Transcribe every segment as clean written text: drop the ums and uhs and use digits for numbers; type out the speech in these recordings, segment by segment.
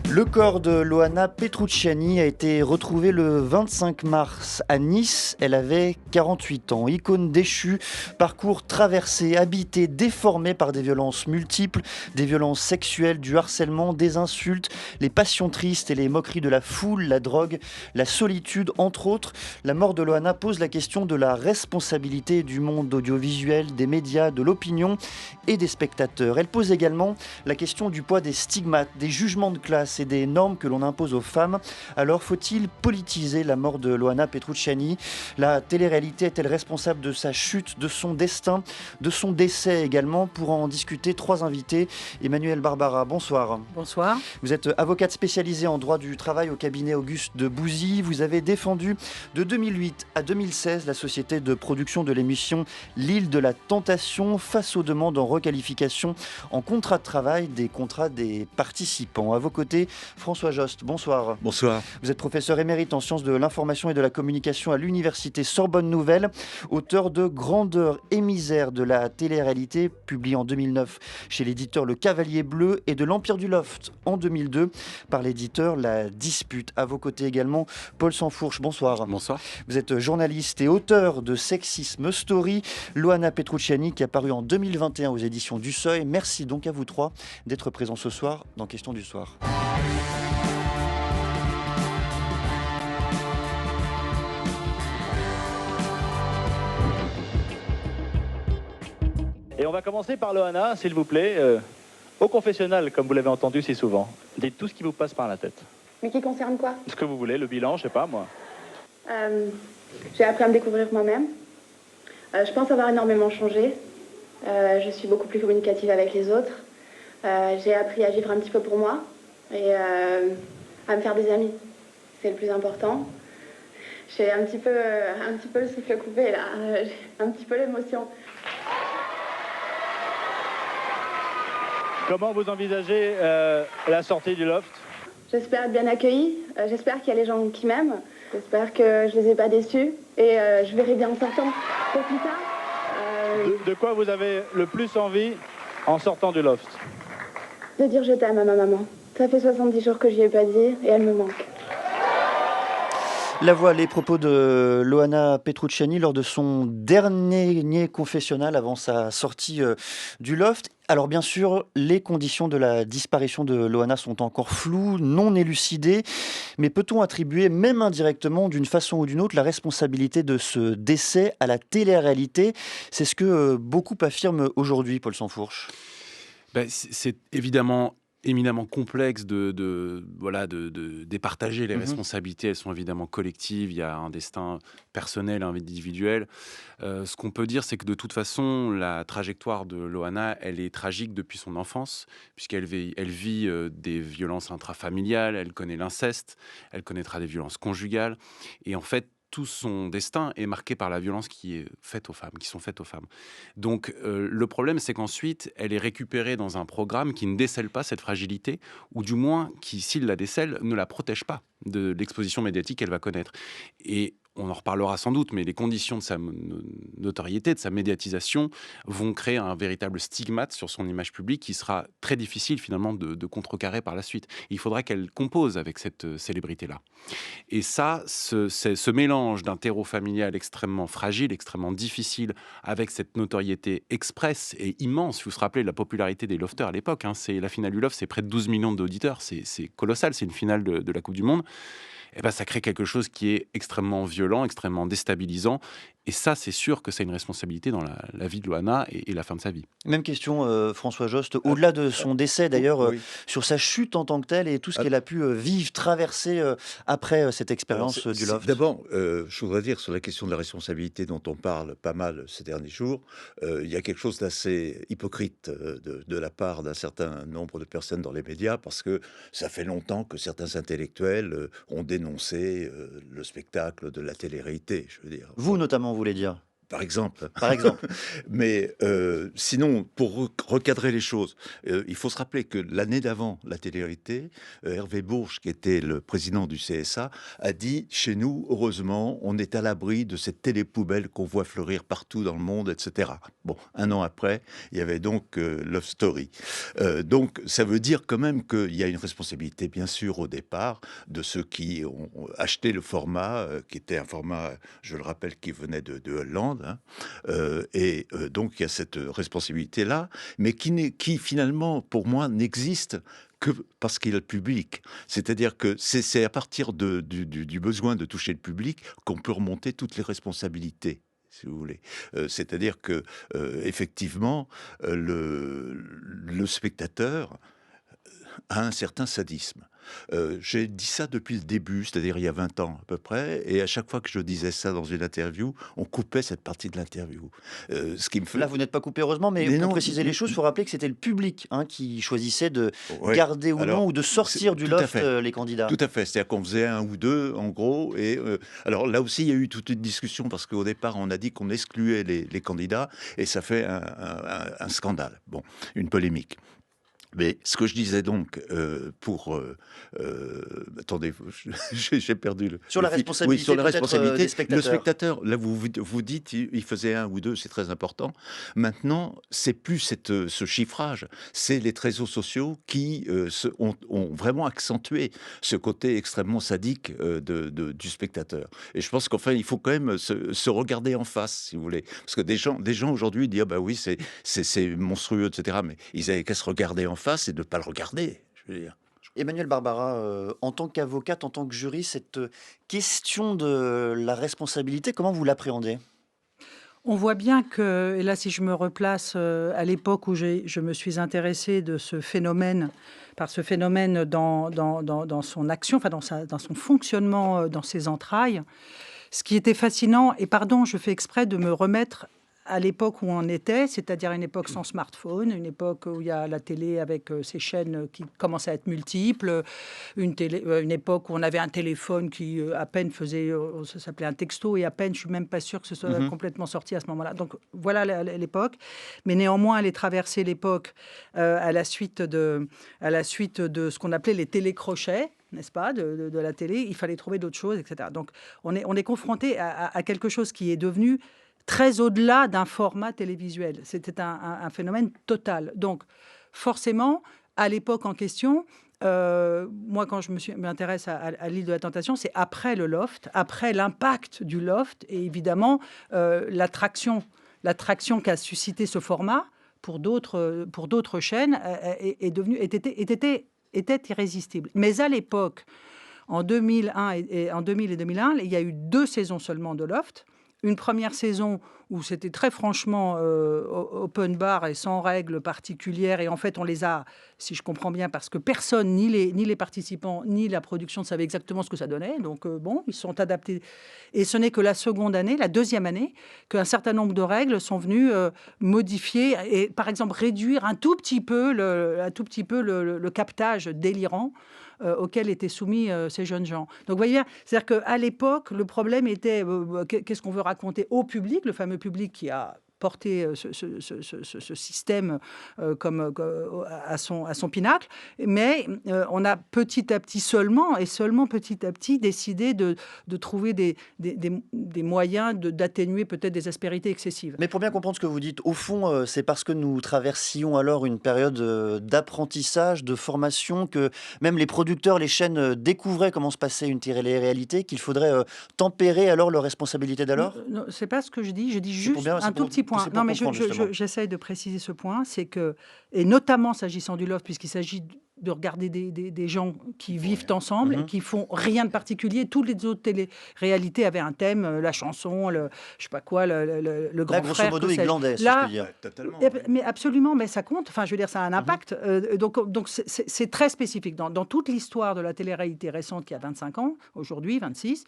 Le corps de Loana Petrucciani a été retrouvé le 25 mars à Nice. Elle avait 48 ans. Icône déchue, parcours traversé, habité, déformé par des violences multiples, des violences sexuelles, du harcèlement, des insultes, les passions tristes et les moqueries de la foule, la drogue, la solitude, entre autres. La mort de Loana pose la question de la responsabilité du monde audiovisuel, des médias, de l'opinion et des spectateurs. Elle pose également la question du poids des stigmates, des jugements de classe et des normes que l'on impose aux femmes. Alors faut-il politiser la mort de Loana Petrucciani ? La télé-réalité est-elle responsable de sa chute, de son destin, de son décès également ? Pour en discuter, trois invités. Emmanuelle Barbara, bonsoir. Bonsoir. Vous êtes avocate spécialisée en droit du travail au cabinet Auguste de Bouzy. Vous avez défendu de 2008 à 2016 la société de production de l'émission L'île de la tentation face aux demandes en requalification en contrat de travail des contrats des participants. À vos côtés, François Jost, bonsoir. Bonsoir. Vous êtes professeur émérite en sciences de l'information et de la communication à l'université Sorbonne Nouvelle, auteur de Grandeur et misère de la télé-réalité, publié en 2009 chez l'éditeur Le Cavalier Bleu, et de l'Empire du Loft en 2002 par l'éditeur La Dispute. À vos côtés également, Paul Sansfourche, bonsoir. Bonsoir. Vous êtes journaliste et auteur de Sexisme Story, Loana Petrucciani, qui a paru en 2021 aux éditions du Seuil. Merci donc à vous trois d'être présents ce soir dans Question du Soir. Et on va commencer par Loana, s'il vous plaît. Au confessionnal, comme vous l'avez entendu si souvent. Dites tout ce qui vous passe par la tête. Mais qui concerne quoi? Ce que vous voulez, le bilan, je sais pas moi. J'ai appris à me découvrir moi-même. Je pense avoir énormément changé. Je suis beaucoup plus communicative avec les autres. J'ai appris à vivre un petit peu pour moi et à me faire des amis. C'est le plus important. J'ai un petit peu le souffle coupé là. J'ai un petit peu l'émotion. Comment vous envisagez la sortie du loft? J'espère être bien accueillie. J'espère qu'il y a les gens qui m'aiment. J'espère que je les ai pas déçus. Et je verrai bien en sortant. Pour plus tard. De quoi vous avez le plus envie en sortant du loft? De dire je t'aime à ma maman. Ça fait 70 jours que je lui ai pas dit et elle me manque. La voix, les propos de Loana Petrucciani lors de son dernier confessionnal avant sa sortie du loft. Alors bien sûr, les conditions de la disparition de Loana sont encore floues, non élucidées, mais peut-on attribuer, même indirectement, d'une façon ou d'une autre, la responsabilité de ce décès à la télé-réalité? C'est ce que beaucoup affirment aujourd'hui, Paul Sansfourche. C'est évidemment éminemment complexe de départager les responsabilités. Elles sont évidemment collectives, il y a un destin personnel, individuel. Ce qu'on peut dire, c'est que de toute façon, la trajectoire de Loana, elle est tragique depuis son enfance, puisqu'elle vit des violences intrafamiliales, elle connaît l'inceste, elle connaîtra des violences conjugales, et en fait, tout son destin est marqué par la violence qui sont faites aux femmes. Donc le problème, c'est qu'ensuite, elle est récupérée dans un programme qui ne décèle pas cette fragilité, ou du moins qui, s'il la décèle, ne la protège pas de l'exposition médiatique qu'elle va connaître. Et on en reparlera sans doute, mais les conditions de sa notoriété, de sa médiatisation, vont créer un véritable stigmate sur son image publique qui sera très difficile finalement de contrecarrer par la suite. Il faudra qu'elle compose avec cette célébrité-là. Et ça, ce mélange d'un terreau familial extrêmement fragile, extrêmement difficile, avec cette notoriété express et immense. Vous vous rappelez la popularité des lofters à l'époque, c'est la finale du loft, c'est près de 12 millions d'auditeurs, c'est colossal, c'est une finale de la Coupe du Monde. Et ça crée quelque chose qui est extrêmement violent, extrêmement déstabilisant. Et ça, c'est sûr que c'est une responsabilité dans la vie de Loana et la fin de sa vie. Même question, François Jost, au-delà de son décès d'ailleurs, oui. sur sa chute en tant que telle et tout ce qu'elle a pu vivre, traverser après cette expérience du loft. D'abord, je voudrais dire sur la question de la responsabilité dont on parle pas mal ces derniers jours, il y a quelque chose d'assez hypocrite de la part d'un certain nombre de personnes dans les médias, parce que ça fait longtemps que certains intellectuels ont dénoncé le spectacle de la télé-réalité, je veux dire. Vous notamment, vous voulez dire? par exemple. Par exemple. Mais sinon, pour recadrer les choses, il faut se rappeler que l'année d'avant la télé-réalité, Hervé Bourges, qui était le président du CSA, a dit, chez nous, heureusement, on est à l'abri de cette télé-poubelle qu'on voit fleurir partout dans le monde, etc. Bon, un an après, il y avait donc Love Story. Donc, ça veut dire quand même qu'il y a une responsabilité, bien sûr, au départ, de ceux qui ont acheté le format, qui était un format, je le rappelle, qui venait de Hollande, hein. Donc il y a cette responsabilité-là, mais qui finalement, pour moi, n'existe que parce qu'il y a le public. C'est-à-dire que c'est à partir du besoin de toucher le public qu'on peut remonter toutes les responsabilités, si vous voulez. C'est-à-dire que, effectivement, le spectateur a un certain sadisme. J'ai dit ça depuis le début, c'est-à-dire il y a 20 ans à peu près, et à chaque fois que je disais ça dans une interview, on coupait cette partie de l'interview. Ce qui me fait... Là, vous n'êtes pas coupé, heureusement, mais pour préciser les choses, il faut rappeler que c'était le public qui choisissait de garder ou non, ou de sortir du loft les candidats. Tout à fait, c'est-à-dire qu'on faisait un ou deux, en gros, et alors là aussi, il y a eu toute une discussion, parce qu'au départ, on a dit qu'on excluait les candidats, et ça fait un scandale, bon, une polémique. Mais ce que je disais donc attendez, j'ai perdu le... Sur la responsabilité, oui, sur la responsabilité des spectateurs. Le spectateur, là vous dites, il faisait un ou deux, c'est très important. Maintenant, c'est plus ce chiffrage, c'est les réseaux sociaux qui ont vraiment accentué ce côté extrêmement sadique du spectateur. Et je pense qu'enfin, il faut quand même se regarder en face, si vous voulez. Parce que des gens aujourd'hui disent, ah bah oui, c'est monstrueux, etc. Mais ils avaient qu'à se regarder en face et de ne pas le regarder, je veux dire. Emmanuelle Barbara, en tant qu'avocate, en tant que jury, cette question de la responsabilité, comment vous l'appréhendez ? On voit bien que, et là si je me replace à l'époque où je me suis intéressée de ce phénomène, par ce phénomène dans son action, enfin dans son fonctionnement, dans ses entrailles, ce qui était fascinant, et pardon, je fais exprès de me remettre à l'époque où on était, c'est-à-dire une époque sans smartphone, une époque où il y a la télé avec ses chaînes qui commencent à être multiples, une époque où on avait un téléphone qui à peine faisait, ça s'appelait un texto, et à peine, je suis même pas sûre que ce soit complètement sorti à ce moment-là. Donc voilà l'époque, mais néanmoins, elle est traversée l'époque à la suite de ce qu'on appelait les télécrochets, n'est-ce pas, de la télé. Il fallait trouver d'autres choses, etc. Donc on est confronté à quelque chose qui est devenu très au-delà d'un format télévisuel. C'était un phénomène total. Donc, forcément, à l'époque en question, moi, quand je m'intéresse à l'île de la Tentation, c'est après le loft, après l'impact du loft, et évidemment, l'attraction qu'a suscité ce format pour d'autres chaînes était irrésistible. Mais à l'époque, en 2001 et 2001, il y a eu 2 saisons seulement de loft. Une première saison où c'était très franchement open bar et sans règles particulières. Et en fait, on les a, si je comprends bien, parce que personne, ni les participants, ni la production ne savaient exactement ce que ça donnait. Donc, ils sont adaptés. Et ce n'est que la deuxième année, qu'un certain nombre de règles sont venues modifier et, par exemple, réduire un tout petit peu le captage délirant auquel étaient soumis ces jeunes gens. Donc, vous voyez, c'est-à-dire qu'à l'époque, le problème était qu'est-ce qu'on veut raconter au public, le fameux public qui a porté ce système à son pinacle, mais on a petit à petit seulement petit à petit décidé de trouver des moyens d'atténuer peut-être des aspérités excessives. Mais pour bien comprendre ce que vous dites, au fond, c'est parce que nous traversions alors une période d'apprentissage, de formation, que même les producteurs, les chaînes découvraient comment se passait une télé-réalité, qu'il faudrait tempérer alors leur responsabilité d'alors ? Non, c'est pas ce que je dis juste un tout petit point. Non, mais j'essaye de préciser ce point, c'est que, et notamment s'agissant du loft, puisqu'il s'agit de regarder des gens qui vivent ensemble et qui font rien de particulier. Toutes les autres télé-réalités avaient un thème, la chanson, je sais pas quoi, le grand grosso frère. Grosso modo, Irlandais, si je peux dire. Totalement. Mais absolument, mais ça compte. Enfin, je veux dire, ça a un impact. Donc c'est très spécifique. Dans toute l'histoire de la télé-réalité récente, qui a 25 ans, aujourd'hui, 26,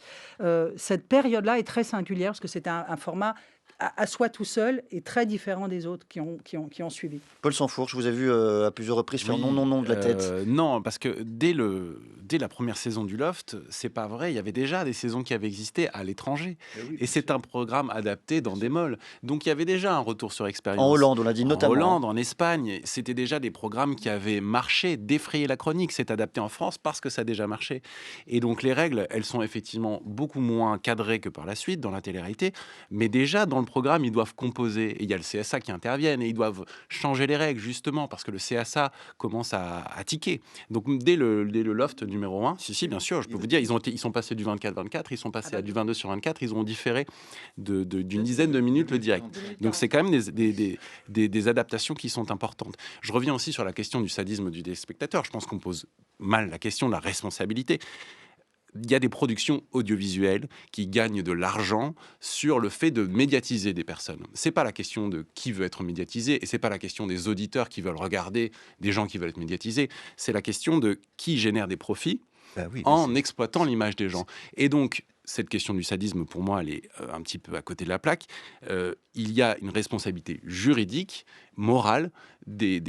cette période-là est très singulière parce que c'était un format à soi tout seul est très différent des autres qui ont suivi. Paul Sanfourche, je vous ai vu à plusieurs reprises faire Oui, non, non, non de la tête. non, parce que dès la première saison du Loft, c'est pas vrai. Il y avait déjà des saisons qui avaient existé à l'étranger. Et c'est un programme adapté dans des malls. Donc il y avait déjà un retour sur expérience. En Hollande, on l'a dit En notamment. Hollande, en Espagne, c'était déjà des programmes qui avaient marché, défrayé la chronique. C'est adapté en France parce que ça a déjà marché. Et donc les règles, elles sont effectivement beaucoup moins cadrées que par la suite dans la télé-réalité. Mais déjà, dans le programme, ils doivent composer. Et il y a le CSA qui interviennent et ils doivent changer les règles, justement, parce que le CSA commence à tiquer. Donc dès le Loft numéro 1, si, bien sûr, je peux vous dire, ils sont passés du 24-24, ils sont passés à du 22 sur 24, ils ont différé d'une dizaine de minutes le direct. Donc c'est quand même des adaptations qui sont importantes. Je reviens aussi sur la question du sadisme du téléspectateur. Je pense qu'on pose mal la question de la responsabilité. Il y a des productions audiovisuelles qui gagnent de l'argent sur le fait de médiatiser des personnes. C'est pas la question de qui veut être médiatisé et c'est pas la question des auditeurs qui veulent regarder des gens qui veulent être médiatisés. C'est la question de qui génère des profits en exploitant l'image des gens. Et donc, cette question du sadisme, pour moi, elle est un petit peu à côté de la plaque. Il y a une responsabilité juridique, morale, des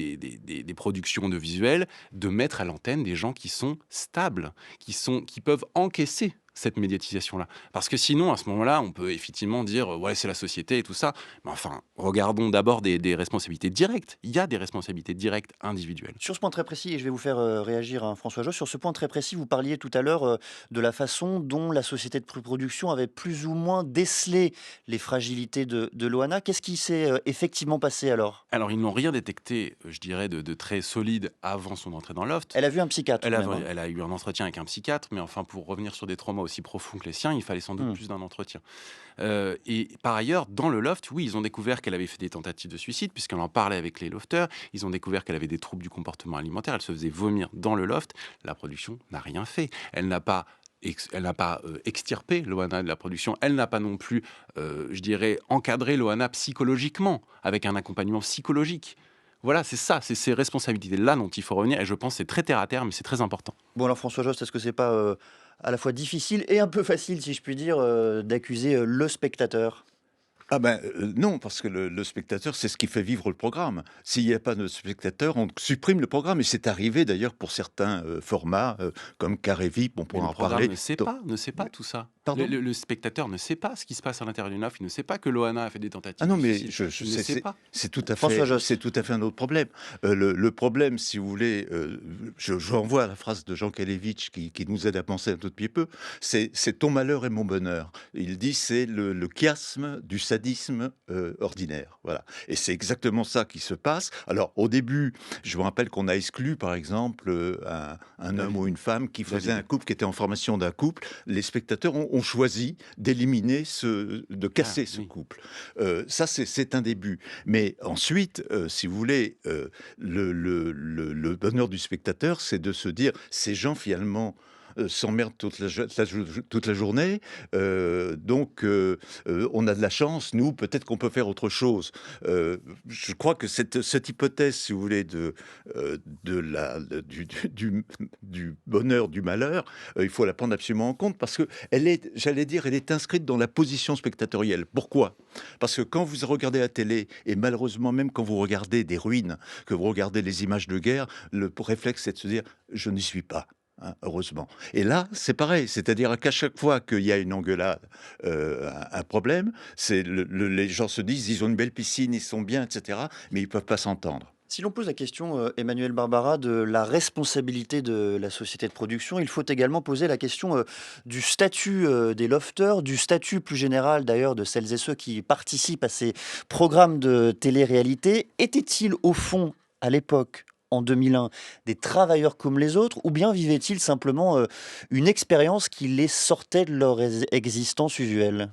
productions de visuels, de mettre à l'antenne des gens qui sont stables, qui peuvent encaisser cette médiatisation-là. Parce que sinon, à ce moment-là, on peut effectivement dire « ouais, c'est la société et tout ça ». Mais enfin, regardons d'abord des responsabilités directes. Il y a des responsabilités directes individuelles. Sur ce point très précis, et je vais vous faire réagir, hein, François Josse, sur ce point très précis, vous parliez tout à l'heure de la façon dont la société de production avait plus ou moins décelé les fragilités de Loana. Qu'est-ce qui s'est effectivement passé alors ? Alors, ils n'ont rien détecté, je dirais, de très solide avant son entrée dans Loft. Elle a vu un psychiatre. Elle a eu un entretien avec un psychiatre, mais enfin, pour revenir sur des traumas aussi profonds que les siens, il fallait sans doute plus d'un entretien. Et par ailleurs, dans le Loft, oui, ils ont découvert qu'elle avait fait des tentatives de suicide, puisqu'elle en parlait avec les lofters. Ils ont découvert qu'elle avait des troubles du comportement alimentaire. Elle se faisait vomir dans le Loft. La production n'a rien fait. Elle n'a pas extirpé Loana de la production. Elle n'a pas non plus, je dirais, encadré Loana psychologiquement, avec un accompagnement psychologique. Voilà, c'est ça, c'est ces responsabilités-là dont il faut revenir. Et je pense que c'est très terre à terre, mais c'est très important. Bon alors François Jost, est-ce que c'est pas à la fois difficile et un peu facile, si je puis dire, d'accuser le spectateur ? Non, parce que le spectateur, c'est ce qui fait vivre le programme. S'il n'y a pas de spectateur, on supprime le programme. Et c'est arrivé d'ailleurs pour certains formats, comme Carré VIP, on pourra en parler. Le programme ne sait pas tout ça. Pardon ? Le spectateur ne sait pas ce qui se passe à l'intérieur d'une offre. Il ne sait pas que Loana a fait des tentatives. Ah non, mais c'est tout à fait un autre problème. Le problème, si vous voulez, je renvoie à la phrase de Jean Kelevitch qui nous aide à penser un tout petit peu, c'est ton malheur et mon bonheur. Il dit c'est le chiasme du sadisme ordinaire. Voilà. Et c'est exactement ça qui se passe. Alors, au début, je me rappelle qu'on a exclu, par exemple, un homme ou une femme qui faisait un couple, qui était en formation d'un couple. Les spectateurs ont choisi d'éliminer, de casser ce couple. Ça, c'est un début. Mais ensuite, si vous voulez, le bonheur du spectateur, c'est de se dire, ces gens, finalement, s'emmerdent toute la journée, donc on a de la chance, nous, peut-être qu'on peut faire autre chose. Je crois que cette hypothèse, si vous voulez, du bonheur, du malheur, il faut la prendre absolument en compte, parce que elle est inscrite dans la position spectatorielle. Pourquoi ? Parce que quand vous regardez la télé, et malheureusement même quand vous regardez des ruines, que vous regardez les images de guerre, le réflexe, c'est de se dire « je n'y suis pas ». Heureusement. Et là, c'est pareil, c'est-à-dire qu'à chaque fois qu'il y a une engueulade, un problème, les gens se disent ils ont une belle piscine, ils sont bien, etc., mais ils ne peuvent pas s'entendre. Si l'on pose la question, Emmanuel Barbara, de la responsabilité de la société de production, il faut également poser la question du statut des lofters, du statut plus général d'ailleurs de celles et ceux qui participent à ces programmes de télé-réalité. Étaient-ils au fond, à l'époque, en 2001, des travailleurs comme les autres, ou bien vivaient-ils simplement une expérience qui les sortait de leur existence usuelle ?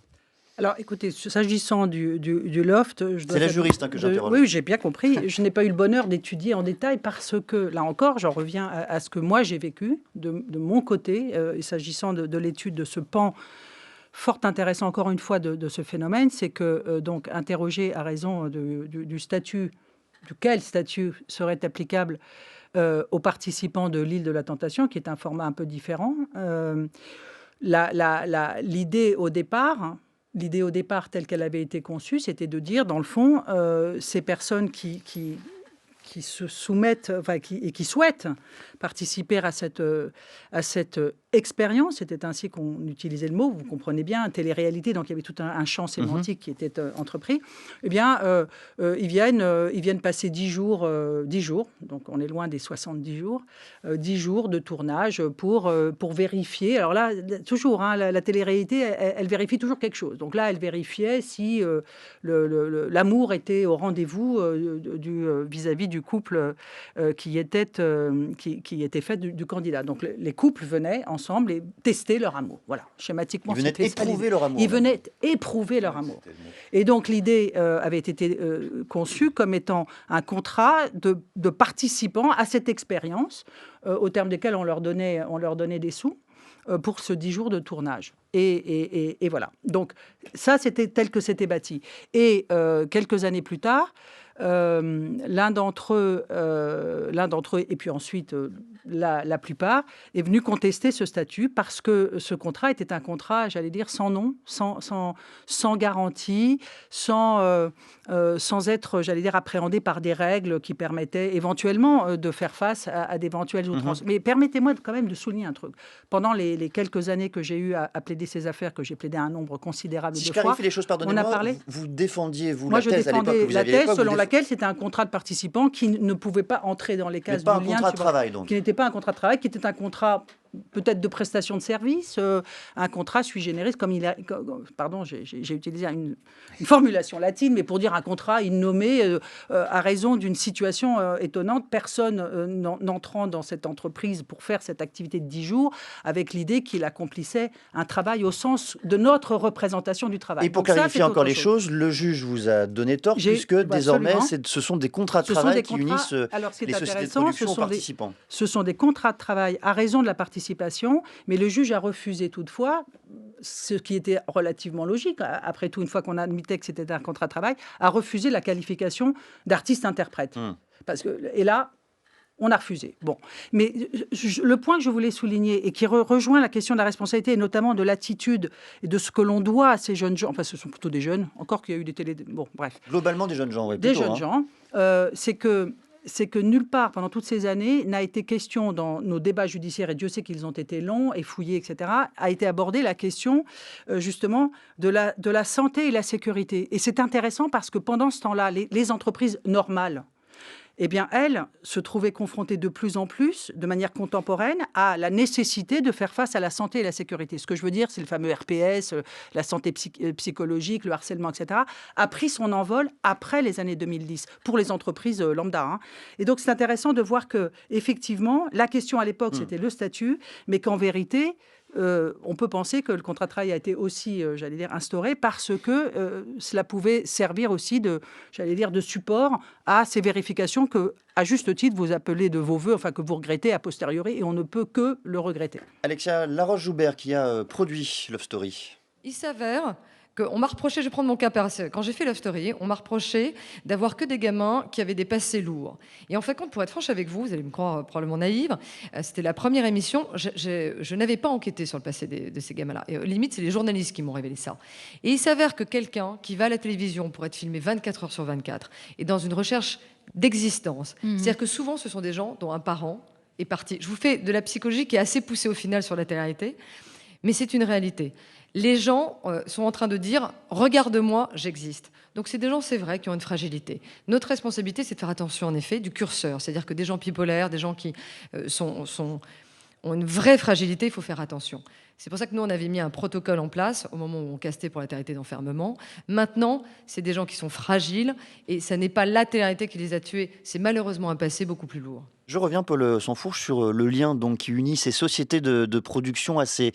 Alors, écoutez, s'agissant du Loft... C'est la juriste que j'interroge. Oui, j'ai bien compris. Je n'ai pas eu le bonheur d'étudier en détail parce que, là encore, j'en reviens à ce que moi j'ai vécu de mon côté, et s'agissant de l'étude de ce pan fort intéressant, encore une fois, de ce phénomène, c'est que, donc, interrogé à raison du statut, quel statut serait applicable aux participants de l'île de la Tentation, qui est un format un peu différent. L'idée au départ l'idée au départ, telle qu'elle avait été conçue, c'était de dire, dans le fond, ces personnes qui se soumettent, et qui souhaitent participer à cette expérience, c'était ainsi qu'on utilisait le mot, vous comprenez bien, télé-réalité, donc il y avait tout un champ sémantique qui était entrepris, eh bien, ils viennent passer 10 jours, donc on est loin des 70 jours, 10 jours de tournage pour vérifier. Alors là, toujours, la télé-réalité, elle vérifie toujours quelque chose. Donc là, elle vérifiait si l'amour était au rendez-vous vis-à-vis du couple qui était fait du candidat. Donc les couples venaient ensemble et tester leur amour. Voilà, schématiquement. Ils venaient éprouver leur amour. Ils venaient éprouver leur amour. Et donc l'idée avait été conçue comme étant un contrat de participants à cette expérience, au terme desquels on leur donnait des sous pour ce 10 jours de tournage. Et voilà. Donc ça, c'était tel que c'était bâti. Et quelques années plus tard, l'un d'entre eux, et puis ensuite la plupart, est venu contester ce statut parce que ce contrat était un contrat, j'allais dire, sans nom, sans garantie, sans être, j'allais dire, appréhendé par des règles qui permettaient éventuellement de faire face à d'éventuelles outrances. Mais permettez-moi quand même de souligner un truc. Pendant les quelques années que j'ai eu à plaider ces affaires, que j'ai plaidé un nombre considérable de fois, si je clarifie les choses, pardonnez-moi, on a parlé. vous défendiez, Moi, la thèse à l'époque que vous aviez selon laquelle c'était un contrat de participant qui ne pouvait pas entrer dans les cases du lien. Pas un contrat de travail, donc. Qui n'était pas un contrat de travail, qui était un contrat peut-être de prestation de service, un contrat sui generis, pardon, j'ai utilisé une formulation latine, mais pour dire un contrat innommé à raison d'une situation étonnante, personne n'entrant dans cette entreprise pour faire cette activité de 10 jours, avec l'idée qu'il accomplissait un travail au sens de notre représentation du travail. Et pour clarifier encore les choses, le juge vous a donné tort, puisque désormais, ce sont des contrats de travail qui unissent les sociétés de production aux participants. Ce sont des contrats de travail à raison de la participation, mais le juge a refusé toutefois, ce qui était relativement logique, après tout, une fois qu'on admettait que c'était un contrat de travail, a refusé la qualification d'artiste-interprète. Et là, on a refusé. Bon. Mais le point que je voulais souligner et qui rejoint la question de la responsabilité, et notamment de l'attitude et de ce que l'on doit à ces jeunes gens, enfin ce sont plutôt des jeunes, encore qu'il y a eu des télé... Bon, bref. Globalement des jeunes gens, oui. Des jeunes gens, c'est que nulle part, pendant toutes ces années, n'a été question dans nos débats judiciaires, et Dieu sait qu'ils ont été longs et fouillés, etc., a été abordée la question, justement, de la santé et la sécurité. Et c'est intéressant parce que pendant ce temps-là, les entreprises normales, eh bien, elles se trouvaient confrontées de plus en plus, de manière contemporaine, à la nécessité de faire face à la santé et la sécurité. Ce que je veux dire, c'est le fameux RPS, la santé psychologique, le harcèlement, etc., a pris son envol après les années 2010, pour les entreprises lambda. Et donc, c'est intéressant de voir que, effectivement, la question à l'époque, c'était le statut, mais qu'en vérité, on peut penser que le contrat de travail a été aussi, instauré parce que cela pouvait servir aussi de support à ces vérifications que, à juste titre, vous appelez de vos voeux, enfin que vous regrettez a posteriori, et on ne peut que le regretter. Alexia Laroche-Joubert qui a produit Love Story. Il s'avère qu'on m'a reproché, je vais prendre mon cas personnel, quand j'ai fait Love Story, on m'a reproché d'avoir que des gamins qui avaient des passés lourds. Et en fait, pour être franche avec vous, vous allez me croire probablement naïve, c'était la première émission, je n'avais pas enquêté sur le passé de ces gamins-là. Et limite, c'est les journalistes qui m'ont révélé ça. Et il s'avère que quelqu'un qui va à la télévision pour être filmé 24 heures sur 24 est dans une recherche d'existence. C'est-à-dire que souvent, ce sont des gens dont un parent est parti. Je vous fais de la psychologie qui est assez poussée au final sur la télé-réalité, mais c'est une réalité. Les gens sont en train de dire « regarde-moi, j'existe ». Donc c'est des gens, c'est vrai, qui ont une fragilité. Notre responsabilité, c'est de faire attention, en effet, du curseur. C'est-à-dire que des gens bipolaires, des gens qui ont une vraie fragilité, il faut faire attention. C'est pour ça que nous, on avait mis un protocole en place au moment où on castait pour la télé-réalité d'enfermement. Maintenant, c'est des gens qui sont fragiles et ça n'est pas la télé-réalité qui les a tués. C'est malheureusement un passé beaucoup plus lourd. Je reviens, Paul Sanfourche, sur le lien donc, qui unit ces sociétés de production à ces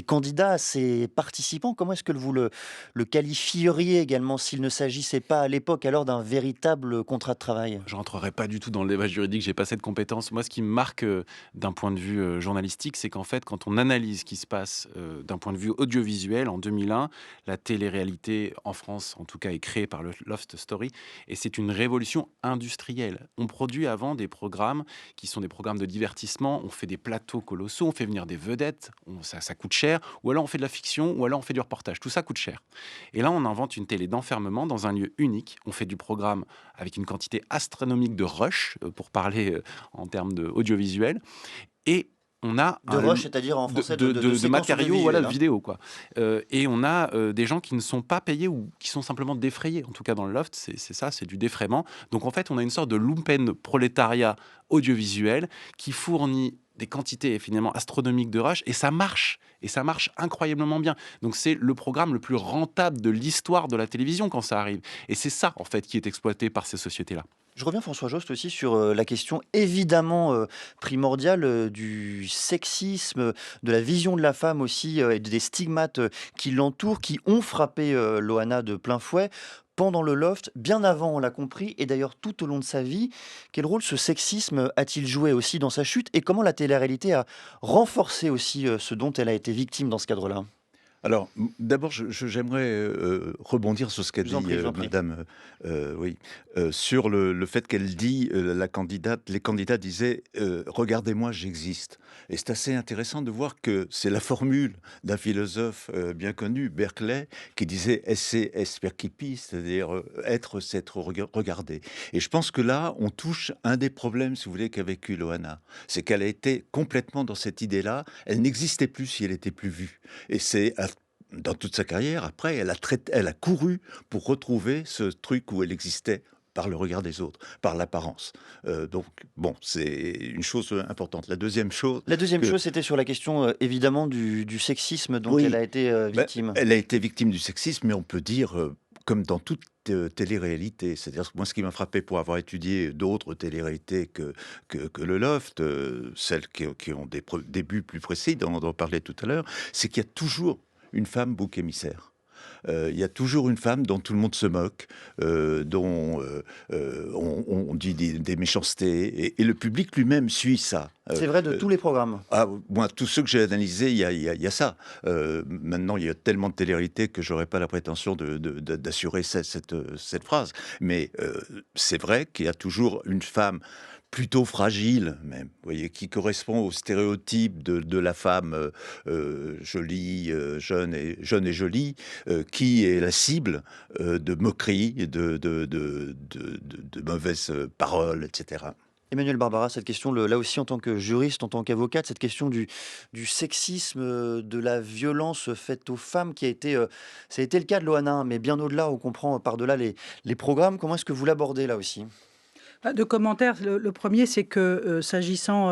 candidats, à ces participants. Comment est-ce que vous le qualifieriez également s'il ne s'agissait pas à l'époque alors d'un véritable contrat de travail ? Je ne rentrerai pas du tout dans le débat juridique, je n'ai pas cette compétence. Moi, ce qui me marque d'un point de vue journalistique, c'est qu'en fait, quand on analyse ce qui se passe d'un point de vue audiovisuel, en 2001, la télé-réalité en France, en tout cas, est créée par le Love Story, et c'est une révolution industrielle. On produit avant des programmes qui sont des programmes de divertissement. On fait des plateaux colossaux, on fait venir des vedettes, ça coûte cher. Ou alors on fait de la fiction, ou alors on fait du reportage. Tout ça coûte cher. Et là, on invente une télé d'enfermement dans un lieu unique. On fait du programme avec une quantité astronomique de rush, pour parler en termes audiovisuels. Et on a de rush, c'est-à-dire en français de matériaux, visuel, voilà, de vidéo, quoi. Et on a des gens qui ne sont pas payés ou qui sont simplement défrayés. En tout cas, dans le loft, c'est ça, c'est du défraiement. Donc, en fait, on a une sorte de lumpen prolétariat audiovisuel qui fournit des quantités finalement astronomiques de rush, et ça marche incroyablement bien. Donc c'est le programme le plus rentable de l'histoire de la télévision quand ça arrive. Et c'est ça, en fait, qui est exploité par ces sociétés-là. Je reviens, François Jost, aussi sur la question évidemment primordiale du sexisme, de la vision de la femme aussi, et des stigmates qui l'entourent, qui ont frappé Loana de plein fouet pendant le loft, bien avant, on l'a compris, et d'ailleurs tout au long de sa vie. Quel rôle ce sexisme a-t-il joué aussi dans sa chute, et comment la télé-réalité a renforcé aussi ce dont elle a été victime dans ce cadre-là? Alors, d'abord, j'aimerais rebondir sur ce qu'a dit Madame, oui, sur le fait qu'elle dit, les candidats disaient regardez-moi, j'existe. Et c'est assez intéressant de voir que c'est la formule d'un philosophe bien connu, Berkeley, qui disait esse percipi, c'est-à-dire être, c'est être regardé. Et je pense que là, on touche un des problèmes, si vous voulez, qu'a vécu Loana. C'est qu'elle a été complètement dans cette idée-là. Elle n'existait plus si elle était plus vue. Et c'est dans toute sa carrière, après, elle a couru pour retrouver ce truc où elle existait par le regard des autres, par l'apparence. Donc, bon, c'est une chose importante. La deuxième chose, c'était sur la question, évidemment, du sexisme dont elle a été victime. Elle a été victime du sexisme, mais on peut dire, comme dans toute télé-réalité, c'est-à-dire moi, ce qui m'a frappé pour avoir étudié d'autres télé-réalités que le Loft, celles qui ont des débuts plus précis, dont on parlait tout à l'heure, c'est qu'il y a toujours une femme bouc émissaire. Il y a toujours une femme dont tout le monde se moque, dont on dit des méchancetés, et le public lui-même suit ça. C'est vrai de tous les programmes. Moi, tous ceux que j'ai analysés, il y a ça. Maintenant, il y a tellement de télé-réalité que j'aurais pas la prétention d'assurer cette phrase. Mais c'est vrai qu'il y a toujours une femme plutôt fragile, même, vous voyez, qui correspond au stéréotype de la femme jolie, jeune et jolie, qui est la cible de moqueries, de mauvaises paroles, etc. Emmanuel Barbara, cette question, là aussi en tant que juriste, en tant qu'avocate, cette question du sexisme, de la violence faite aux femmes, ça a été le cas de Loana, mais bien au-delà, on comprend par-delà les programmes. Comment est-ce que vous l'abordez là aussi ? De commentaires. Le premier, c'est que s'agissant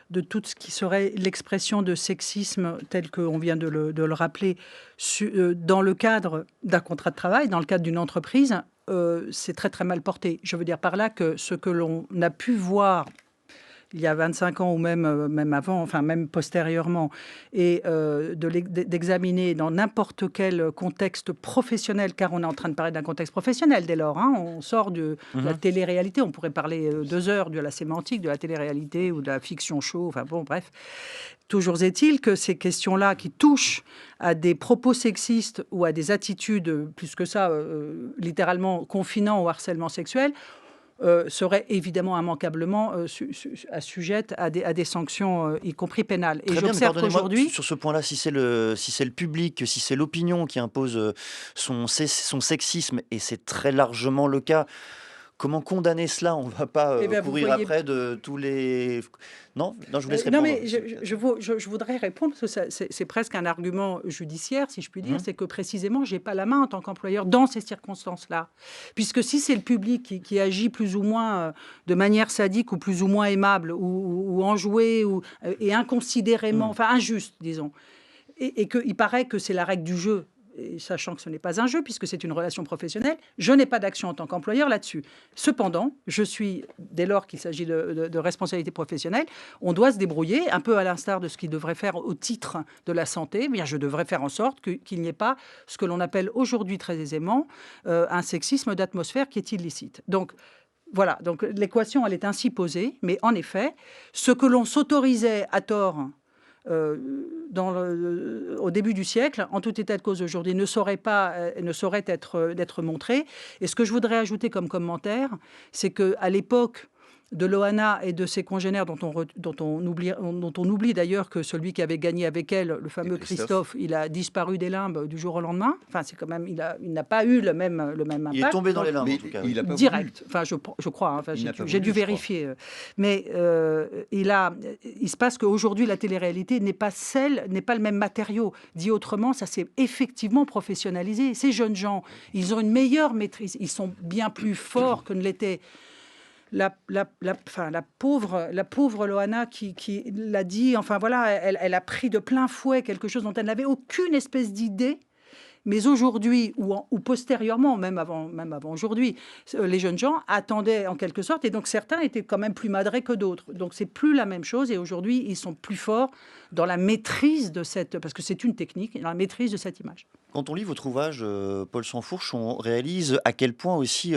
de tout ce qui serait l'expression de sexisme tel qu'on vient de le rappeler, dans le cadre d'un contrat de travail, dans le cadre d'une entreprise, c'est très très mal porté. Je veux dire par là que ce que l'on a pu voir il y a 25 ans ou même avant, enfin même postérieurement, et d'examiner dans n'importe quel contexte professionnel, car on est en train de parler d'un contexte professionnel dès lors, hein, on sort de la télé-réalité, on pourrait parler 2 heures de la sémantique, de la télé-réalité ou de la fiction show, enfin bon, bref. Toujours est-il que ces questions-là qui touchent à des propos sexistes ou à des attitudes, plus que ça, littéralement confinant au harcèlement sexuel, serait évidemment immanquablement sujette à des sanctions, y compris pénales. Et j'observe qu'aujourd'hui, sur ce point-là, si c'est le public, si c'est l'opinion qui impose son sexisme, et c'est très largement le cas, comment condamner cela? On ne va pas courir après de tous les... Non, je vous laisse répondre. Non, mais je voudrais répondre, parce que c'est presque un argument judiciaire, si je puis dire, c'est que précisément, je n'ai pas la main en tant qu'employeur dans ces circonstances-là. Puisque si c'est le public qui agit plus ou moins de manière sadique ou plus ou moins aimable ou enjouée et inconsidérément, enfin injuste, disons, et qu'il paraît que c'est la règle du jeu, et sachant que ce n'est pas un jeu, puisque c'est une relation professionnelle, je n'ai pas d'action en tant qu'employeur là-dessus. Cependant, dès lors qu'il s'agit de responsabilité professionnelle, on doit se débrouiller, un peu à l'instar de ce qu'il devrait faire au titre de la santé. Bien, je devrais faire en sorte qu'il n'y ait pas ce que l'on appelle aujourd'hui très aisément un sexisme d'atmosphère qui est illicite. Donc, voilà, donc l'équation, elle est ainsi posée, mais en effet, ce que l'on s'autorisait à tort au début du siècle, en tout état de cause aujourd'hui, ne saurait être montré. Et ce que je voudrais ajouter comme commentaire, c'est qu'à l'époque de Loana et de ses congénères, dont on oublie d'ailleurs que celui qui avait gagné avec elle, le fameux Christophe, il a disparu des limbes du jour au lendemain. Enfin, c'est quand même, il n'a pas eu le même impact. Il est tombé dans les limbes, en tout cas. Il a pas direct. Enfin, je crois. Enfin, j'ai dû vérifier. Mais il se passe qu'aujourd'hui, la télé-réalité n'est pas le même matériau. Dit autrement, ça s'est effectivement professionnalisé. Ces jeunes gens, ils ont une meilleure maîtrise. Ils sont bien plus forts que ne l'était la pauvre Loana qui l'a dit. Enfin voilà, elle a pris de plein fouet quelque chose dont elle n'avait aucune espèce d'idée. Mais aujourd'hui, ou postérieurement, même avant aujourd'hui, les jeunes gens attendaient en quelque sorte, et donc certains étaient quand même plus madrés que d'autres. Donc c'est plus la même chose, et aujourd'hui, ils sont plus forts dans la maîtrise de parce que c'est une technique, dans la maîtrise de cette image. Quand on lit votre ouvrage, Paul Sansfourche, on réalise à quel point aussi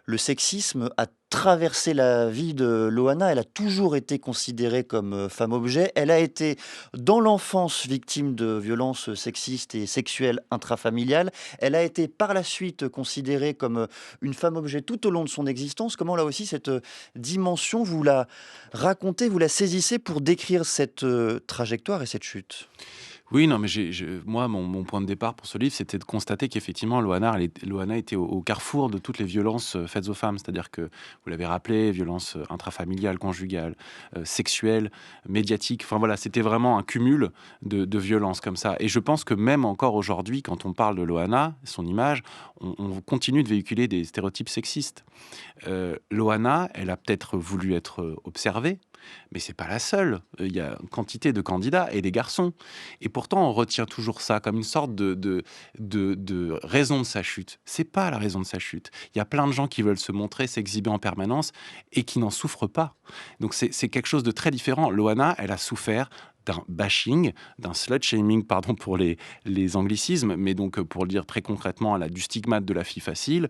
le sexisme a traversé la vie de Loana. Elle a toujours été considérée comme femme-objet. Elle a été, dans l'enfance, victime de violences sexistes et sexuelles intrafamiliales. Elle a été, par la suite, considérée comme une femme-objet tout au long de son existence. Comment, là aussi, cette dimension, vous la racontez, vous la saisissez pour décrire cette trajectoire et cette chute ? Oui, non, mais moi, mon point de départ pour ce livre, c'était de constater qu'effectivement, Loana était au carrefour de toutes les violences faites aux femmes. C'est-à-dire que, vous l'avez rappelé, violences intrafamiliales, conjugales, sexuelles, médiatiques. Enfin voilà, c'était vraiment un cumul de violences comme ça. Et je pense que même encore aujourd'hui, quand on parle de Loana, son image, on continue de véhiculer des stéréotypes sexistes. Loana, elle a peut-être voulu être observée, mais c'est pas la seule. Il y a une quantité de candidats et des garçons. Et pourtant, on retient toujours ça comme une sorte de raison de sa chute. C'est pas la raison de sa chute. Il y a plein de gens qui veulent se montrer, s'exhiber en permanence et qui n'en souffrent pas. Donc c'est quelque chose de très différent. Loana, elle a souffert d'un bashing, d'un slut-shaming, pardon pour les anglicismes, mais donc pour le dire très concrètement, elle a du stigmate de la fille facile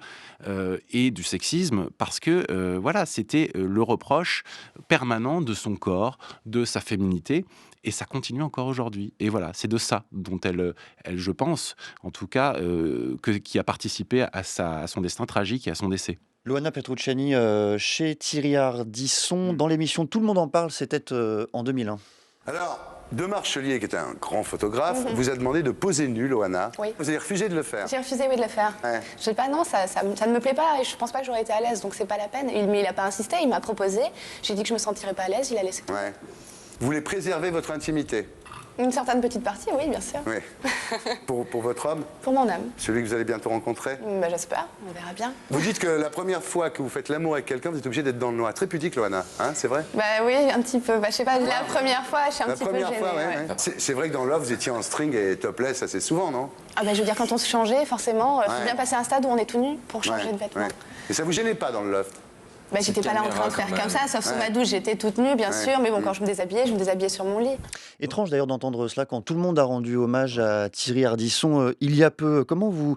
et du sexisme, parce que voilà, c'était le reproche permanent de son corps, de sa féminité, et ça continue encore aujourd'hui. Et voilà, c'est de ça dont elle, je pense, en tout cas, qui a participé à son destin tragique et à son décès. Loana Petrucciani, chez Thierry Ardisson, dans l'émission Tout le monde en parle, c'était en 2001. Alors, De Marchelier, qui est un grand photographe, vous a demandé de poser nu, Loana. Oui. Vous avez refusé de le faire. J'ai refusé, oui, de le faire. Ouais. Je sais pas, non, ça ne me plaît pas et je pense pas que j'aurais été à l'aise, donc c'est pas la peine. Mais il a pas insisté, il m'a proposé. J'ai dit que je me sentirais pas à l'aise, il a laissé. Ouais. Vous voulez préserver votre intimité. Une certaine petite partie, oui, bien sûr. Oui. Pour votre homme, Pour mon âme. celui que vous allez bientôt rencontrer. Bah, j'espère, on verra bien. Vous dites que la première fois que vous faites l'amour avec quelqu'un, vous êtes obligé d'être dans le noir. Très pudique, Loana, hein, c'est vrai? Bah oui, un petit peu. Bah, je sais pas, la première fois, je suis un La petit peu première gênée. fois, ouais. Ouais. Ouais. C'est vrai que dans Love, vous étiez en string et topless assez souvent, non? Ah bah je veux dire, quand on se changeait, forcément, faut Ouais. bien passer un stade où on est tout nu pour changer de vêtements. ouais. Et ça vous gênait pas dans le loft? Bah, j'étais pas là en train de faire comme ça, sauf sous ma douche, j'étais toute nue, bien sûr, mais bon, quand je me déshabillais sur mon lit. Étrange d'ailleurs d'entendre cela quand tout le monde a rendu hommage à Thierry Ardisson il y a peu. Comment vous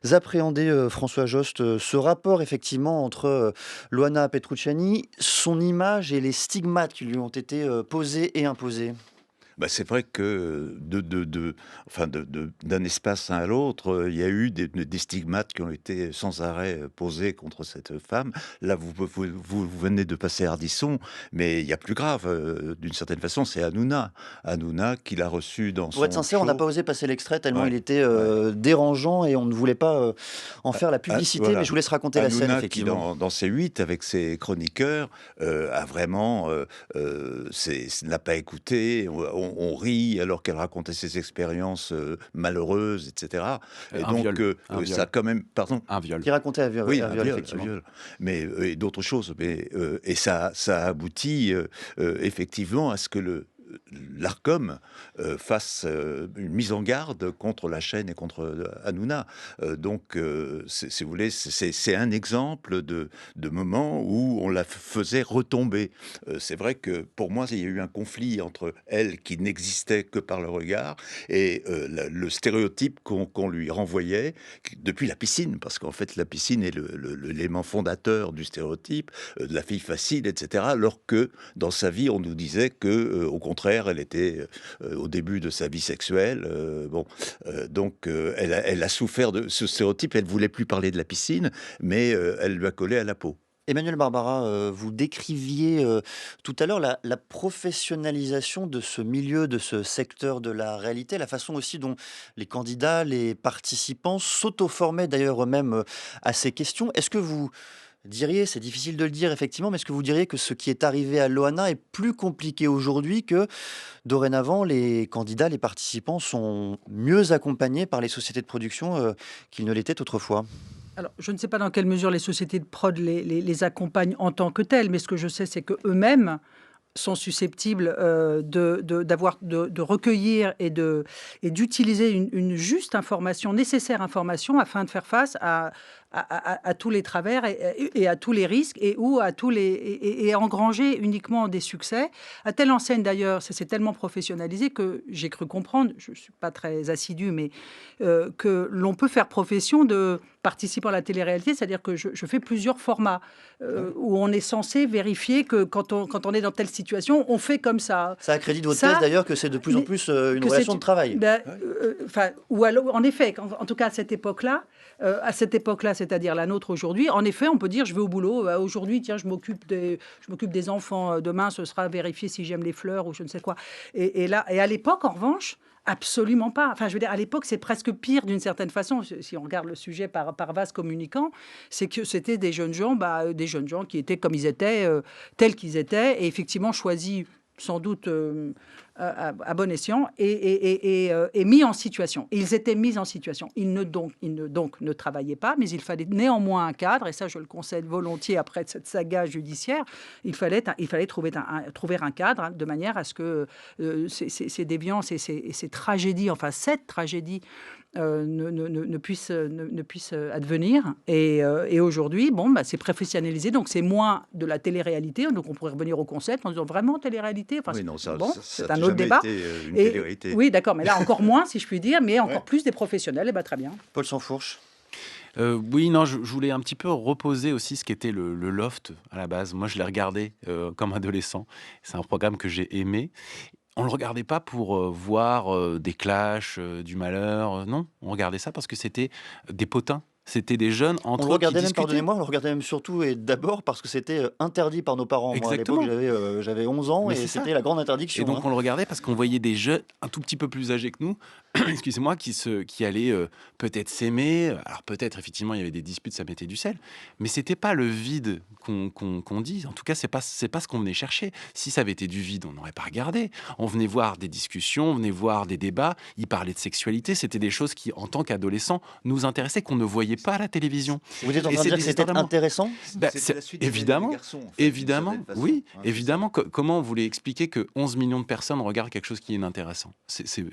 appréhendez, François Jost, ce rapport effectivement entre Loana Petrucciani, son image et les stigmates qui lui ont été posés et imposés? Bah, c'est vrai que d'un espace à l'autre, il y a eu des stigmates qui ont été sans arrêt posés contre cette femme. Là, vous venez de passer Ardisson, mais il y a plus grave, d'une certaine façon, c'est Hanouna. Hanouna qui l'a reçu dans son Pour être sincère, on n'a show. pas osé passer l'extrait tellement Ouais. il était dérangeant et on ne voulait pas en faire la publicité, voilà. mais je vous laisse raconter la scène Hanouna qui, effectivement. dans C8, avec ses chroniqueurs, a vraiment n'a pas écouté. On rit alors qu'elle racontait ses expériences malheureuses, etc. Et Un donc, viol. Un ça viol. quand même... Pardon? Un viol. Qui racontait un viol, Oui, un un viol, viol, effectivement. un viol. Mais et d'autres choses. Et ça aboutit effectivement à ce que l'Arcom fasse une mise en garde contre la chaîne et contre Hanouna. Donc, si vous voulez, c'est un exemple de moment où on la faisait retomber. C'est vrai que pour moi, il y a eu un conflit entre elle, qui n'existait que par le regard, et le stéréotype qu'on lui renvoyait depuis la piscine, parce qu'en fait, la piscine est l'élément fondateur du stéréotype, de la fille facile, etc., alors que dans sa vie, on nous disait que, au contraire, elle était au début de sa vie sexuelle. Donc, elle a souffert de ce stéréotype. Elle voulait plus parler de la piscine, mais elle lui a collé à la peau. Emmanuel Barbara, vous décriviez tout à l'heure la professionnalisation de ce milieu, de ce secteur de la réalité, la façon aussi dont les candidats, les participants s'auto-formaient d'ailleurs eux-mêmes à ces questions. Est-ce que vous diriez, c'est difficile de le dire effectivement, mais est-ce que vous diriez que ce qui est arrivé à Loana est plus compliqué aujourd'hui, que dorénavant les candidats, les participants sont mieux accompagnés par les sociétés de production qu'ils ne l'étaient autrefois? Alors, je ne sais pas dans quelle mesure les sociétés de prod les accompagnent en tant que telles, mais ce que je sais, c'est qu'eux-mêmes sont susceptibles de recueillir et d'utiliser une juste information, nécessaire information, afin de faire face à tous les travers et à tous les risques et engranger uniquement des succès. À telle enseigne d'ailleurs, ça s'est tellement professionnalisé que j'ai cru comprendre, je ne suis pas très assidue, mais que l'on peut faire profession de participant à la télé-réalité, c'est-à-dire que je fais plusieurs formats où on est censé vérifier que quand on est dans telle situation, on fait comme ça. Ça accrédite votre thèse d'ailleurs que c'est de plus en plus une relation de travail. Ou alors, en effet, en tout cas à cette époque-là, c'est-à-dire la nôtre aujourd'hui, en effet, on peut dire je vais au boulot. Aujourd'hui, tiens, je m'occupe des enfants. Demain, ce sera vérifier si j'aime les fleurs ou je ne sais quoi. Et à l'époque, en revanche, absolument pas. Enfin, je veux dire, à l'époque, c'est presque pire d'une certaine façon. Si on regarde le sujet par vase communicant, c'est que c'était des jeunes gens qui étaient comme ils étaient, tels qu'ils étaient, et effectivement choisis sans doute à bon escient et mis en situation. Et ils étaient mis en situation. Ils ne travaillaient pas, mais il fallait néanmoins un cadre, et ça je le concède volontiers après cette saga judiciaire, il fallait trouver un cadre, hein, de manière à ce que ces déviances et ces tragédies, enfin cette tragédie, ne puisse advenir. Et aujourd'hui, c'est professionnalisé, donc c'est moins de la télé-réalité. Donc on pourrait revenir au concept en disant vraiment télé-réalité. Enfin, oui, non, ça c'est un autre débat. Une télé-réalité. Oui, d'accord, mais là encore moins, si je puis dire, mais encore plus des professionnels. Et très bien. Paul Sansfourche. Oui, non, je voulais un petit peu reposer aussi ce qu'était le Loft à la base. Moi, je l'ai regardé comme adolescent. C'est un programme que j'ai aimé. On ne le regardait pas pour voir des clashs, du malheur. Non, on regardait ça parce que c'était des potins. C'était des jeunes entre eux qui discutaient. On le regardait même, pardonnez-moi, on le regardait même surtout et d'abord parce que c'était interdit par nos parents. Exactement. Moi, à l'époque, j'avais 11 ans. Mais et c'était la grande interdiction. Et donc, on le regardait parce qu'on voyait des jeunes un tout petit peu plus âgés que nous, excusez-moi, qui allaient peut-être s'aimer. Alors, peut-être, effectivement, il y avait des disputes, ça mettait du sel. Mais c'était pas le vide qu'on dit. En tout cas, c'est pas ce qu'on venait chercher. Si ça avait été du vide, on n'aurait pas regardé. On venait voir des discussions, on venait voir des débats. Ils parlaient de sexualité. C'était des choses qui, en tant qu'adolescents, nous intéressaient, qu'on ne voyait pas à la télévision. Vous êtes en train de dire que c'était intéressant? Évidemment, évidemment, oui, évidemment. Comment vous voulez expliquer que 11 millions de personnes regardent quelque chose qui est inintéressant? C'est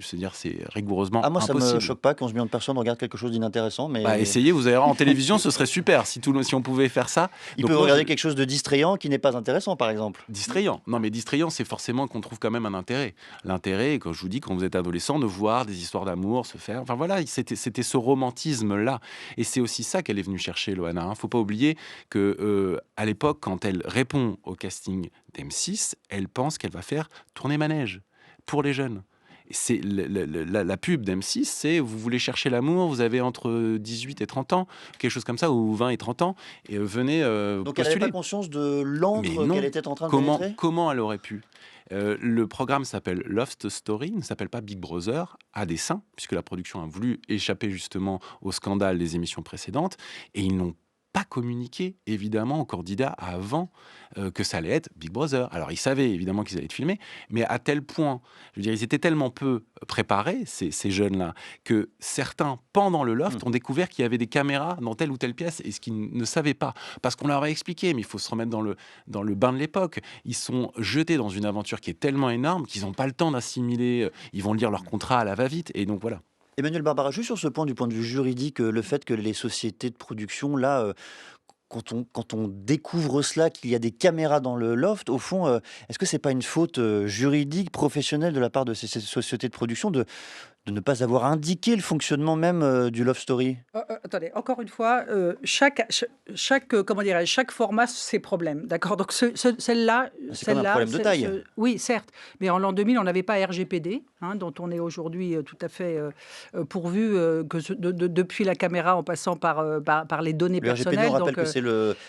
rigoureusement moi, impossible. Ça me choque pas qu'11 millions de personnes regardent quelque chose d'inintéressant. Mais essayez, vous allez voir en télévision, ce serait super si on pouvait faire ça. Ils peuvent regarder quelque chose de distrayant qui n'est pas intéressant, par exemple. Distrayant. Non, mais distrayant, c'est forcément qu'on trouve quand même un intérêt. L'intérêt, quand je vous dis, quand vous êtes adolescent, de voir des histoires d'amour se faire. Enfin voilà, c'était ce romantisme-là. Et c'est aussi ça qu'elle est venue chercher, Loana. Il ne faut pas oublier que à l'époque, quand elle répond au casting d'M6, elle pense qu'elle va faire tourner manège pour les jeunes. C'est la pub d'M6, c'est vous voulez chercher l'amour, vous avez entre 18 et 30 ans, quelque chose comme ça, ou 20 et 30 ans, et venez donc postuler. Elle n'avait pas conscience de l'antre qu'elle était en train de pénétrer. Comment elle aurait pu? Le programme s'appelle Loft Story, ne s'appelle pas Big Brother, à dessein, puisque la production a voulu échapper justement au scandale des émissions précédentes, et ils n'ont pas communiqué, évidemment, aux candidats avant que ça allait être Big Brother. Alors, ils savaient, évidemment, qu'ils allaient être filmés, mais à tel point, je veux dire, ils étaient tellement peu préparés, ces jeunes-là, que certains, pendant le Loft, ont découvert qu'il y avait des caméras dans telle ou telle pièce, et ce qu'ils ne savaient pas. Parce qu'on leur a expliqué, mais il faut se remettre dans le bain de l'époque. Ils sont jetés dans une aventure qui est tellement énorme qu'ils n'ont pas le temps d'assimiler. Ils vont lire leur contrat à la va-vite, et donc voilà. Emmanuel Barbara, juste sur ce point du point de vue juridique, le fait que les sociétés de production, là, quand on découvre cela, qu'il y a des caméras dans le loft, au fond, est-ce que c'est pas une faute juridique, professionnelle de la part de ces sociétés de production de ne pas avoir indiqué le fonctionnement même du Love Story? Attendez, encore une fois, chaque format, ses problèmes, d'accord? Donc celle-là, C'est comme un problème de taille. oui, certes, mais en l'an 2000, on n'avait pas RGPD, dont on est aujourd'hui tout à fait pourvu, depuis la caméra en passant par les données Le RGPD, personnelles. on rappelle Donc, que c'est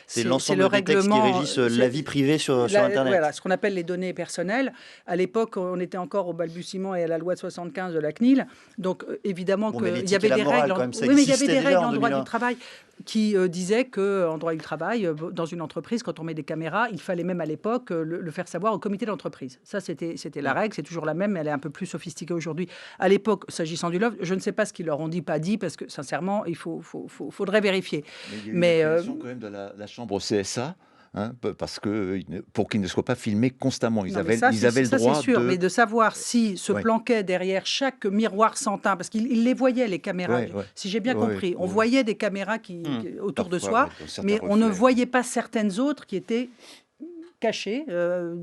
c'est l'ensemble le des textes qui règlement, régissent la vie privée sur Internet. Voilà, ce qu'on appelle les données personnelles. À l'époque, on était encore au balbutiement et à la loi de 75 de la CNIL. Donc, évidemment Bon, mais qu'il y l'éthique avait et la des morale, règles. quand même, ça Oui, mais il y avait existait des déjà règles en en droit 2001. du travail qui disaient qu'en droit du travail, dans une entreprise, quand on met des caméras, il fallait même à l'époque le faire savoir au comité d'entreprise. Ça, c'était la règle. C'est toujours la même, mais elle est un peu plus sophistiquée aujourd'hui. À l'époque, s'agissant du Love, je ne sais pas ce qu'ils leur ont dit, pas dit, parce que sincèrement, il faudrait vérifier. Mais il y a eu une création quand même de la chambre CSA. Parce que pour qu'ils ne soient pas filmés constamment, ils avaient le droit c'est sûr, de... mais de savoir s'ils se planquaient derrière chaque miroir sans teint, parce qu'ils les voyaient, les caméras, si j'ai bien compris. On voyait des caméras autour de soi, mais on ne voyait pas certaines autres qui étaient cachées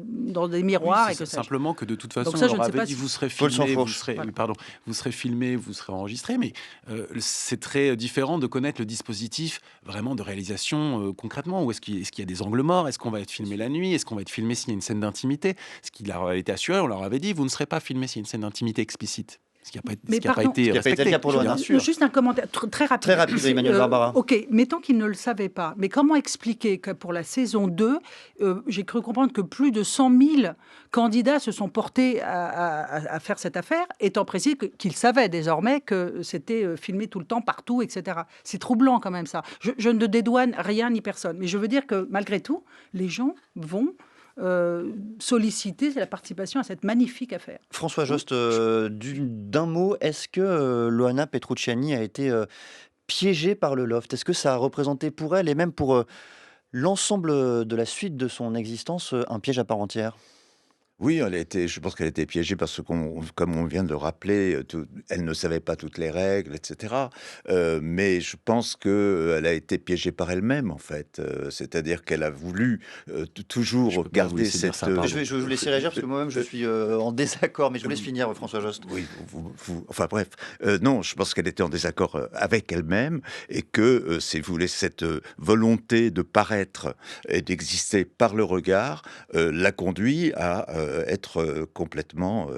dans des miroirs. Oui, et que simplement que de toute façon, donc ça, on leur avait pas dit, si... vous serez Paul filmé, Sansfourche. vous serez filmé, vous serez enregistré, mais c'est très différent de connaître le dispositif vraiment de réalisation concrètement. Où est-ce qu'il y a des angles morts? Est-ce qu'on va être filmé la nuit? Est-ce qu'on va être filmé s'il y a une scène d'intimité? Ce qui leur a été assuré, on leur avait dit, vous ne serez pas filmé s'il y a une scène d'intimité explicite. Ce qui n'a pas été respecté. le cas pour Loana. Juste un commentaire très rapide. Très rapide, Emmanuel Barbara. Ok, mettons qu'ils ne le savaient pas. Mais comment expliquer que pour la saison 2, j'ai cru comprendre que plus de 100 000 candidats se sont portés à faire cette affaire, étant précis qu'ils savaient désormais que c'était filmé tout le temps, partout, etc. C'est troublant quand même ça. Je ne dédouane rien ni personne. Mais je veux dire que malgré tout, les gens vont... solliciter la participation à cette magnifique affaire. François Jost, d'un mot, est-ce que Loana Petrucciani a été piégée par le loft? Est-ce que ça a représenté pour elle et même pour l'ensemble de la suite de son existence un piège à part entière? Oui, je pense qu'elle a été piégée parce que, comme on vient de le rappeler, elle ne savait pas toutes les règles, etc. Mais je pense qu'elle a été piégée par elle-même, en fait. C'est-à-dire qu'elle a voulu toujours garder cette... Je vais vous laisser réagir parce que moi-même je suis en désaccord, mais je vous laisse finir, François Jost. Oui, enfin bref. Non, je pense qu'elle était en désaccord avec elle-même et que, si vous voulez, cette volonté de paraître et d'exister par le regard l'a conduit à être complètement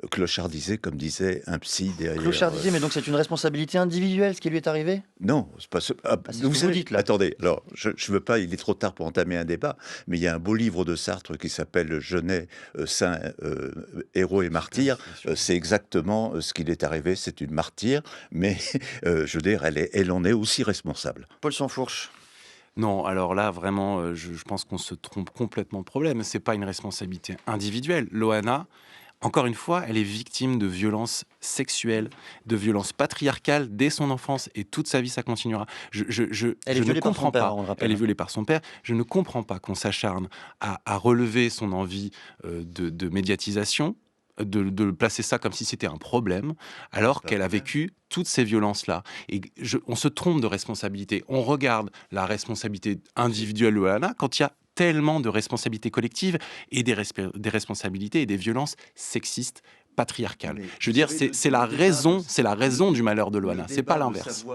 clochardisé, comme disait un psy derrière. Clochardisé, mais donc c'est une responsabilité individuelle, ce qui lui est arrivé? Non, c'est pas ce... c'est ce que vous dites là. Attendez, alors, je veux pas, il est trop tard pour entamer un débat, mais il y a un beau livre de Sartre qui s'appelle Genet, saint, héros et martyr. C'est exactement ce qui lui est arrivé, c'est une martyre, mais je veux dire, elle en est aussi responsable. Paul Sansfourche. Non, alors là, vraiment, je pense qu'on se trompe complètement de problème. C'est pas une responsabilité individuelle. Loana, encore une fois, elle est victime de violences sexuelles, de violences patriarcales dès son enfance et toute sa vie, ça continuera. Elle est violée par son père, on le rappelle. Elle est violée par son père. Je ne comprends pas qu'on s'acharne à relever son envie de médiatisation, de placer ça comme si c'était un problème, alors qu'elle a vécu toutes ces violences-là. Et on se trompe de responsabilité. On regarde la responsabilité individuelle de Loana quand il y a tellement de responsabilités collectives et des responsabilités et des violences sexistes patriarcales. Je veux dire, c'est la raison du malheur de Loana, c'est pas l'inverse.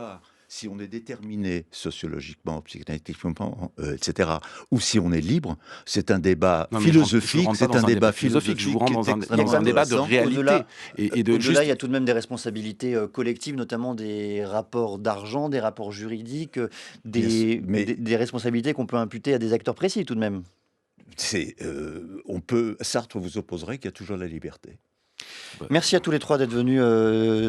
Si on est déterminé sociologiquement, psychanalytiquement, etc., ou si on est libre, c'est un débat philosophique. C'est un débat philosophique. Je vous rends dans un débat de réalité. Au-delà, il y a tout de même des responsabilités collectives, notamment des rapports d'argent, des rapports juridiques, des responsabilités qu'on peut imputer à des acteurs précis tout de même. Sartre vous opposerait qu'il y a toujours la liberté. Merci à tous les trois d'être venus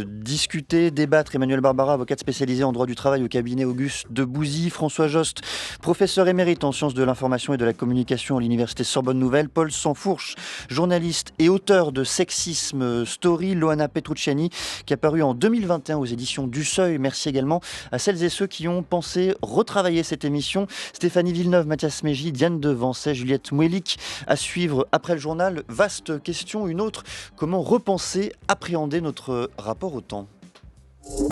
discuter, débattre. Emmanuel Barbara, avocate spécialisée en droit du travail au cabinet Auguste de Bouzy. François Jost, professeur émérite en sciences de l'information et de la communication à l'université Sorbonne Nouvelle. Paul Sansfourche, journaliste et auteur de Sexisme Story. Loana Petrucciani, qui a paru en 2021 aux éditions du Seuil. Merci également à celles et ceux qui ont pensé retravailler cette émission. Stéphanie Villeneuve, Mathias Mégy, Diane Devancet, Juliette Mouelik. À suivre après le journal. Vaste question, une autre. Comment repenser, appréhender notre rapport au temps?